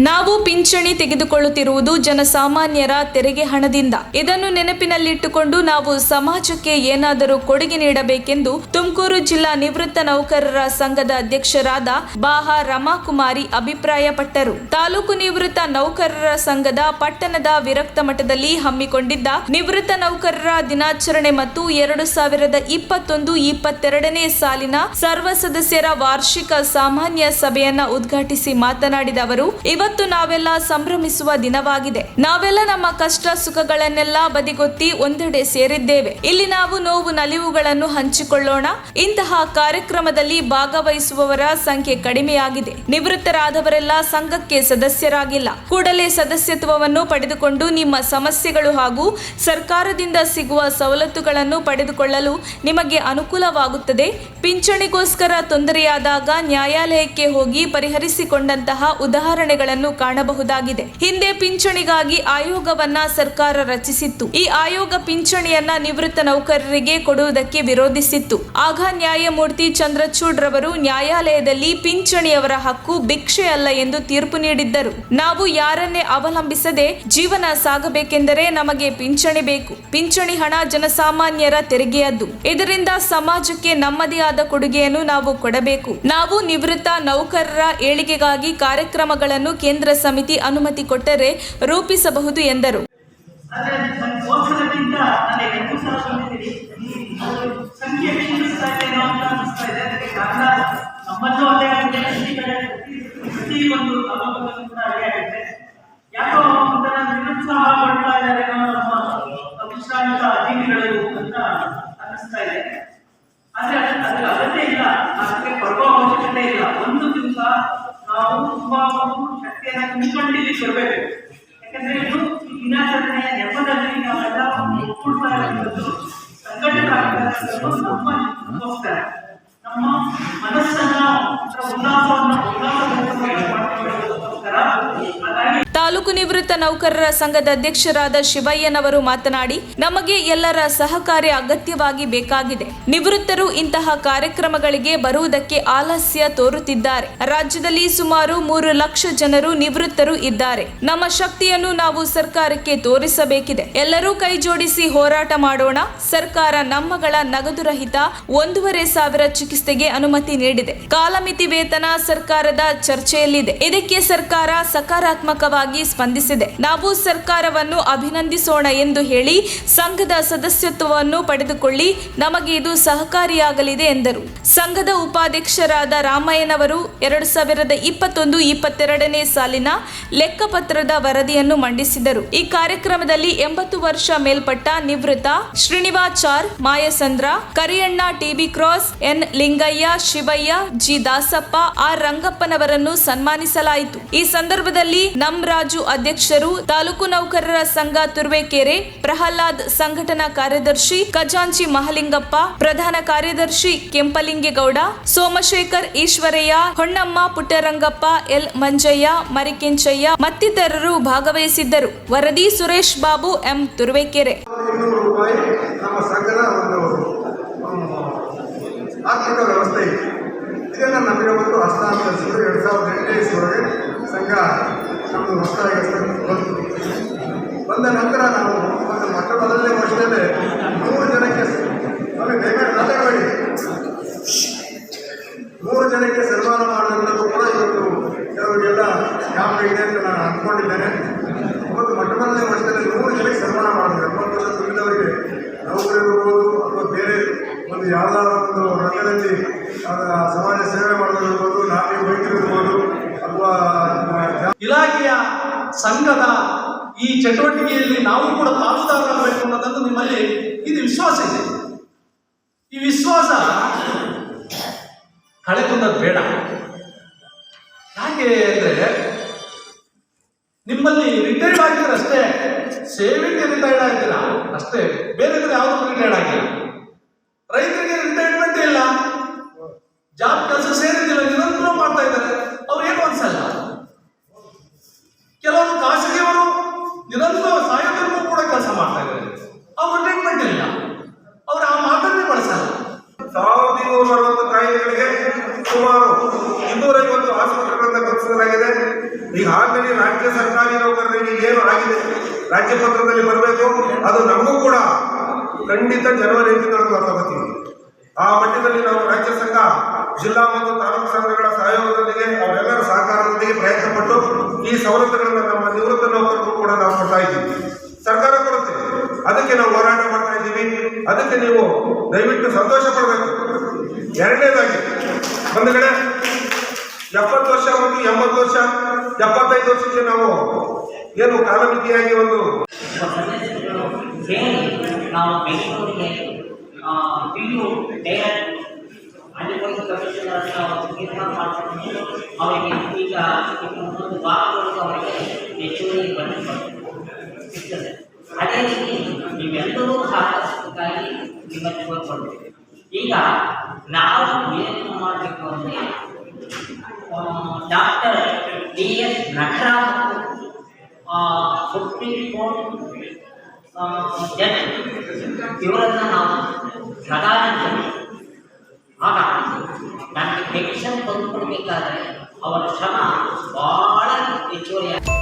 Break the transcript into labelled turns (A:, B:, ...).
A: ನಾವು ಪಿಂಚಣಿ ತೆಗೆದುಕೊಳ್ಳುತ್ತಿರುವುದು ಜನಸಾಮಾನ್ಯರ ತೆರಿಗೆ ಹಣದಿಂದ. ಇದನ್ನು ನೆನಪಿನಲ್ಲಿಟ್ಟುಕೊಂಡು ನಾವು ಸಮಾಜಕ್ಕೆ ಏನಾದರೂ ಕೊಡುಗೆ ನೀಡಬೇಕೆಂದು ತುಮಕೂರು ಜಿಲ್ಲಾ ನಿವೃತ್ತ ನೌಕರರ ಸಂಘದ ಅಧ್ಯಕ್ಷರಾದ ಬಾಹ ರಮಾಕುಮಾರಿ ಅಭಿಪ್ರಾಯಪಟ್ಟರು. ತಾಲೂಕು ನಿವೃತ್ತ ನೌಕರರ ಸಂಘದ ಪಟ್ಟಣದ ವಿರಕ್ತ ಮಠದಲ್ಲಿ ಹಮ್ಮಿಕೊಂಡಿದ್ದ ನಿವೃತ್ತ ನೌಕರರ ದಿನಾಚರಣೆ ಮತ್ತು 2021-22ನೇ ಸಾಲಿನ ಸರ್ವ ಸದಸ್ಯರ ವಾರ್ಷಿಕ ಸಾಮಾನ್ಯ ಸಭೆಯನ್ನ ಉದ್ಘಾಟಿಸಿ ಮಾತನಾಡಿದ ಅವರು, ಇವತ್ತು ನಾವೆಲ್ಲ ಸಂಭ್ರಮಿಸುವ ದಿನವಾಗಿದೆ. ನಾವೆಲ್ಲ ನಮ್ಮ ಕಷ್ಟ ಸುಖಗಳನ್ನೆಲ್ಲ ಬದಿಗೊತ್ತಿ ಒಂದೆಡೆ ಸೇರಿದ್ದೇವೆ. ಇಲ್ಲಿ ನಾವು ನೋವು ನಲಿವುಗಳನ್ನು ಹಂಚಿಕೊಳ್ಳೋಣ. ಇಂತಹ ಕಾರ್ಯಕ್ರಮದಲ್ಲಿ ಭಾಗವಹಿಸುವವರ ಸಂಖ್ಯೆ ಕಡಿಮೆಯಾಗಿದೆ. ನಿವೃತ್ತರಾದವರೆಲ್ಲ ಸಂಘಕ್ಕೆ ಸದಸ್ಯರಾಗಿಲ್ಲ. ಕೂಡಲೇ ಸದಸ್ಯತ್ವವನ್ನು ಪಡೆದುಕೊಂಡು ನಿಮ್ಮ ಸಮಸ್ಯೆಗಳು ಹಾಗೂ ಸರ್ಕಾರದಿಂದ ಸಿಗುವ ಸವಲತ್ತುಗಳನ್ನು ಪಡೆದುಕೊಳ್ಳಲು ನಿಮಗೆ ಅನುಕೂಲವಾಗುತ್ತದೆ. ಪಿಂಚಣಿಗೋಸ್ಕರ ತೊಂದರೆಯಾದಾಗ ನ್ಯಾಯಾಲಯಕ್ಕೆ ಹೋಗಿ ಪರಿಹರಿಸಿಕೊಂಡಂತಹ ಉದಾಹರಣೆಗಳನ್ನು ಕಾಣಬಹುದಾಗಿದೆ. ಹಿಂದೆ ಪಿಂಚಣಿಗಾಗಿ ಆಯೋಗವನ್ನ ಸರ್ಕಾರ ರಚಿಸಿತ್ತು. ಈ ಆಯೋಗ ಪಿಂಚಣಿಯನ್ನ ನಿವೃತ್ತ ನೌಕರರಿಗೆ ಕೊಡುವುದಕ್ಕೆ ವಿರೋಧಿಸಿತ್ತು. ಆಗ ನ್ಯಾಯಮೂರ್ತಿ ಚಂದ್ರಚೂಡ್ ರವರು ನ್ಯಾಯಾಲಯದಲ್ಲಿ ಪಿಂಚಣಿಯವರ ಹಕ್ಕು ಭಿಕ್ಷೆ ಅಲ್ಲ ಎಂದು ತೀರ್ಪು ನೀಡಿದ್ದರು. ನಾವು ಯಾರನ್ನೇ ಅವಲಂಬಿಸದೆ ಜೀವನ ಸಾಗಬೇಕೆಂದರೆ ನಮಗೆ ಪಿಂಚಣಿ ಬೇಕು. ಪಿಂಚಣಿ ಹಣ ಜನಸಾಮಾನ್ಯರ ತೆರಿಗೆಯದ್ದು. ಇದರಿಂದ ಸಮಾಜಕ್ಕೆ ನಮ್ಮದೇ ಆದ ಕೊಡುಗೆಯನ್ನು ನಾವು ಕೊಡಬೇಕು. ನಾವು ನಿವೃತ್ತ ನೌಕರರ ಏಳಿಗೆಗಾಗಿ ಕಾರ್ಯಕ್ರಮಗಳನ್ನು ಕೇಂದ್ರ ಸಮಿತಿ ಅನುಮತಿ ಕೊಟ್ಟರೆ ರೂಪಿಸಬಹುದು ಎಂದರು.
B: ಅಗತ್ಯ ಇಲ್ಲ, ಅದಕ್ಕೆ ಪಡುವ ಅವಶ್ಯಕತೆ ಇಲ್ಲ. ಒಂದು ದಿವಸ ನಾವು ತುಂಬಾ ಶಕ್ತಿಯನ್ನು ತುಂಬಿಕೊಂಡಿಲ್ಲಿ ಬರಬೇಕು. ಯಾಕಂದ್ರೆ ಇದು ಈ ದಿನಾಚರಣೆಯ ನೆಪದಲ್ಲಿ ನಾವೆಲ್ಲ ಒಕ್ಕೂಡ್ತಾ ಇರುವುದು ಸಂಘಟನೆಗೋಸ್ಕರ ನಮ್ಮ ಮನಸ್ಸನ್ನ
A: ತಾಲೂಕು ನಿವೃತ್ತ ನೌಕರರ ಸಂಘದ ಅಧ್ಯಕ್ಷರಾದ ಶಿವಯ್ಯನವರು ಮಾತನಾಡಿ, ನಮಗೆ ಎಲ್ಲರ ಸಹಕಾರ್ಯ ಅಗತ್ಯವಾಗಿ ಬೇಕಾಗಿದೆ. ನಿವೃತ್ತರು ಇಂತಹ ಕಾರ್ಯಕ್ರಮಗಳಿಗೆ ಬರುವುದಕ್ಕೆ ಆಲಸ್ಯ ತೋರುತ್ತಿದ್ದಾರೆ. ರಾಜ್ಯದಲ್ಲಿ ಸುಮಾರು 3 ಲಕ್ಷ ಜನರು ನಿವೃತ್ತರು ಇದ್ದಾರೆ. ನಮ್ಮ ಶಕ್ತಿಯನ್ನು ನಾವು ಸರ್ಕಾರಕ್ಕೆ ತೋರಿಸಬೇಕಿದೆ. ಎಲ್ಲರೂ ಕೈ ಜೋಡಿಸಿ ಹೋರಾಟ ಮಾಡೋಣ. ಸರ್ಕಾರ ನಮ್ಮಗಳ ನಗದು ರಹಿತ 1,500 ಚಿಕಿತ್ಸೆಗೆ ಅನುಮತಿ ನೀಡಿದೆ. ಕಾಲಮಿತಿ ವೇತನ ಸರ್ಕಾರದ ಚರ್ಚೆಯಲ್ಲಿದೆ. ಇದಕ್ಕೆ ಸರ್ಕಾರ ಸಕಾರಾತ್ಮಕವಾಗಿ ಸ್ಪಂದಿಸಿದೆ. ನಾವು ಸರ್ಕಾರವನ್ನು ಅಭಿನಂದಿಸೋಣ ಎಂದು ಹೇಳಿ ಸಂಘದ ಸದಸ್ಯತ್ವವನ್ನು ಪಡೆದುಕೊಳ್ಳಿ. ನಮಗೆ ಇದು ಸಹಕಾರಿಯಾಗಲಿದೆ ಎಂದರು. ಸಂಘದ ಉಪಾಧ್ಯಕ್ಷರಾದ ರಾಮಯ್ಯನವರು 2021-22ನೇ ಸಾಲಿನ ಲೆಕ್ಕಪತ್ರದ ವರದಿಯನ್ನು ಮಂಡಿಸಿದರು. ಈ ಕಾರ್ಯಕ್ರಮದಲ್ಲಿ 80 ವರ್ಷ ಮೇಲ್ಪಟ್ಟ ನಿವೃತ್ತ Srinivachar, Mayasandra, Kariyanna, TB cross, N Lingaiah, Shivaiah, G Dasappa, R ರಂಗಪ್ಪನವರನ್ನು ಸನ್ಮಾನಿಸಲಾಯಿತು. ಈ ಸಂದರ್ಭದಲ್ಲಿ ರಾಜು ಅಧ್ಯಕ್ಷರು, ತಾಲೂಕು ನೌಕರರ ಸಂಘ ತುರುವೇಕೆರೆ ಪ್ರಹ್ಲಾದ್, ಸಂಘಟನಾ ಕಾರ್ಯದರ್ಶಿ ಖಜಾಂಚಿ ಮಹಲಿಂಗಪ್ಪ, ಪ್ರಧಾನ ಕಾರ್ಯದರ್ಶಿ ಕೆಂಪಲಿಂಗೇಗೌಡ, ಸೋಮಶೇಖರ್, ಈಶ್ವರಯ್ಯ, ಹೊನ್ನಮ್ಮ, ಪುಟ್ಟರಂಗಪ್ಪ, ಎಲ್ ಮಂಜಯ್ಯ, ಮರಿಕೆಂಚಯ್ಯ ಮತ್ತಿತರರು ಭಾಗವಹಿಸಿದ್ದರು. ವರದಿ ಸುರೇಶ್ ಬಾಬು, ಎಂ ತುರುವೇಕೆರೆ.
C: ಆರ್ಥಿಕ ವ್ಯವಸ್ಥೆ ಇದನ್ನು ನಮಗೆ ಒಂದು ಹಸ್ತಾಂತರಿಸಿದ್ರು. 2008ನೇ ಇಸ್ವಿವರೆಗೆ ಸಂಘ ನಮ್ಮದು ಹೊಸದಾಗಿ ಬಂದ ನಂತರ ನಾವು ಒಂದು ಮೊಟ್ಟ ಮೊದಲನೇ ವರ್ಷದಲ್ಲೇ 100 ಜನಕ್ಕೆ ಸನ್ಮಾನ ಮಾಡುವುದಕ್ಕೂ ಕೂಡ ಇವತ್ತು ಕೆಲವರಿಗೆಲ್ಲ ಜ್ಞಾಪಕ ಇದೆ ಅಂತ ನಾನು ಅಂದ್ಕೊಂಡಿದ್ದೇನೆ. ಮತ್ತು ಮೊಟ್ಟ ಮೊದಲನೇ ವರ್ಷದಲ್ಲಿ 100 ಜನಕ್ಕೆ ಸನ್ಮಾನ ಮಾಡಿದ್ರು. 70 ವರ್ಷ ತುಂಬಿದವರಿಗೆ ನೌಕರಿರ್ಬೋದು ಅಥವಾ ಬೇರೆ ಒಂದು ಯಾವುದಾದ್ರೂ ಒಂದು ರಂಗದಲ್ಲಿ ಸಮಾಜ ಸೇವೆ ಮಾಡೋದಿರ್ಬೋದು, ನಾಟಿ ವೈದ್ಯರಿರ್ಬೋದು ಅಥವಾ
D: ಇಲಾಖೆಯ ಸಂಘದ ಈ ಚಟುವಟಿಕೆಯಲ್ಲಿ ನಾವು ಕೂಡ ಪಾಲುದಾರರಾಗಬೇಕು ಅನ್ನೋದನ್ನು ನಿಮ್ಮಲ್ಲಿ ಇದು ವಿಶ್ವಾಸ ಇದೆ. ಈ ವಿಶ್ವಾಸ ಕಳೆದುಕೊಂಡದ್ದು ಬೇಡ. ಯಾಕೆ ಅಂದರೆ ನಿಮ್ಮಲ್ಲಿ ರಿಟೈರ್ಡ್ ಆಗಿದ್ರೆ ಅಷ್ಟೇ, ಸೇವಿಂಗ್ ರಿಟೈರ್ಡ್ ಆಗಿಲ್ಲ ಅಷ್ಟೇ, ಬೇರೆ ಯಾವುದಕ್ಕೂ ರಿಟೈರ್ಡ್ ಆಗಿಲ್ಲ. ರೈತರಿಗೆ ರಿಟೈರ್ಮೆಂಟ್ ಇಲ್ಲ, ಜಾಬ್ ಕೆಲಸ ಸೇರಿದ್ದಿಲ್ಲ, ನಿರಂತರ ಮಾಡ್ತಾ ಇದ್ದಾರೆ. ಅವ್ರು ಏನು ಅನ್ಸಲ್ಲ. ಕೆಲವರು ಖಾಸಗಿಯವರು ನಿರಂತರ ಸಾಯೋದಕ್ಕೂ ಕೂಡ ಕೆಲಸ ಮಾಡ್ತಾ ಇದ್ದಾರೆ. ಅವ್ರ ರಿಟೈರ್ಮೆಂಟ್ ಇಲ್ಲ, ಅವ್ರು ಆ ಮಾತನ್ನೇ ಬಳಸಲ್ಲ.
C: 1260 ಕಾಯಿಲೆಗಳಿಗೆ ಸುಮಾರು 250 ಆಸ್ಪತ್ರೆಗಳಿಂದ ಗುರುತಿಸಲಾಗಿದೆ. ಈಗ ಆಲ್ರೆಡಿ ರಾಜ್ಯ ಸರ್ಕಾರಿ ನೌಕರರಿಗೆ ಏನು ಆಗಿದೆ ರಾಜ್ಯ ಪತ್ರದಲ್ಲಿ ಬರಬೇಕು, ಅದು ನಮಗೂ ಕೂಡ ಖಂಡಿತ ಜನವರಿ 8 ನಾವು ತಗೋತೀವಿ. ಆ ಮಟ್ಟದಲ್ಲಿ ನಾವು ರಾಜ್ಯ ಸಂಘ, ಜಿಲ್ಲಾ ಮತ್ತು ತಾಲೂಕು ಸಂಘಗಳ ಸಹಯೋಗದೊಂದಿಗೆ ಅವರೆಲ್ಲರ ಸಹಕಾರದೊಂದಿಗೆ ಪ್ರಯತ್ನ ಪಟ್ಟು ಈ ಸವಲತ್ತುಗಳನ್ನು ನಮ್ಮ ನಿವೃತ್ತ ನೌಕರರಿಗೂ ಕೂಡ ನಾವು ಕೊಡ್ತಾ ಇದ್ದೀವಿ. ಸರ್ಕಾರ ಕೊಡುತ್ತೆ, ಅದಕ್ಕೆ ನಾವು ಹೋರಾಟ ಮಾಡ್ತಾ ಇದ್ದೀವಿ. ಅದಕ್ಕೆ ನೀವು ದಯವಿಟ್ಟು ಸಂತೋಷ ಪಡಬೇಕು. ಎರಡನೇದಾಗಿ ಒಂದು ಕಡೆ 70 ವರ್ಷ ಮತ್ತು 80 ವರ್ಷ 75 ವರ್ಷಕ್ಕೆ ನಾವು ಏನು ಕಾಲಮಿತಿಯಾಗಿ ಒಂದು
E: ಸದಸ್ಯರುಗಳು ಸೇರಿ ನಾವು ಬೆಂಗಳೂರಿಗೆ PU ಡೈರೆಕ್ಟ್ ಅಲ್ಲಿ ಹೋಗಿ ಕಮಿಷನರ್ ತೀರ್ಮಾನ ಮಾಡಿಕೊಂಡು ಅವರಿಗೆ ಈಗ ಒಂದು ವಾರದೊಳಗೆ ಅವರಿಗೆ ಹೆಚ್ಚುವರಿ ಬಂದು ಸಿಗ್ತದೆ. ಅದೇ ರೀತಿ ನೀವೆಲ್ಲರೂ ಸಹಕರಿಸಬೇಕಾಗಿ ನಿಮ್ಮಲ್ಲಿ ಕೋರ್ಕೊಳ್ಬೇಕು. ಈಗ ನಾವು ಏನು ಮಾಡಬೇಕು ಅಂದರೆ doctor DS Nataraj supreme court judge ಇವರನ್ನು ನಾವು ಪ್ರಧಾನಿ ಆಗ ನಮಗೆ ಪೆನ್ಷನ್ ತಂದುಕೊಡ್ಬೇಕಾದ್ರೆ ಅವರ ಶ್ರಮ ಭಾಳ ಹೆಚ್ಚುವರಿಯಾಗಿದೆ.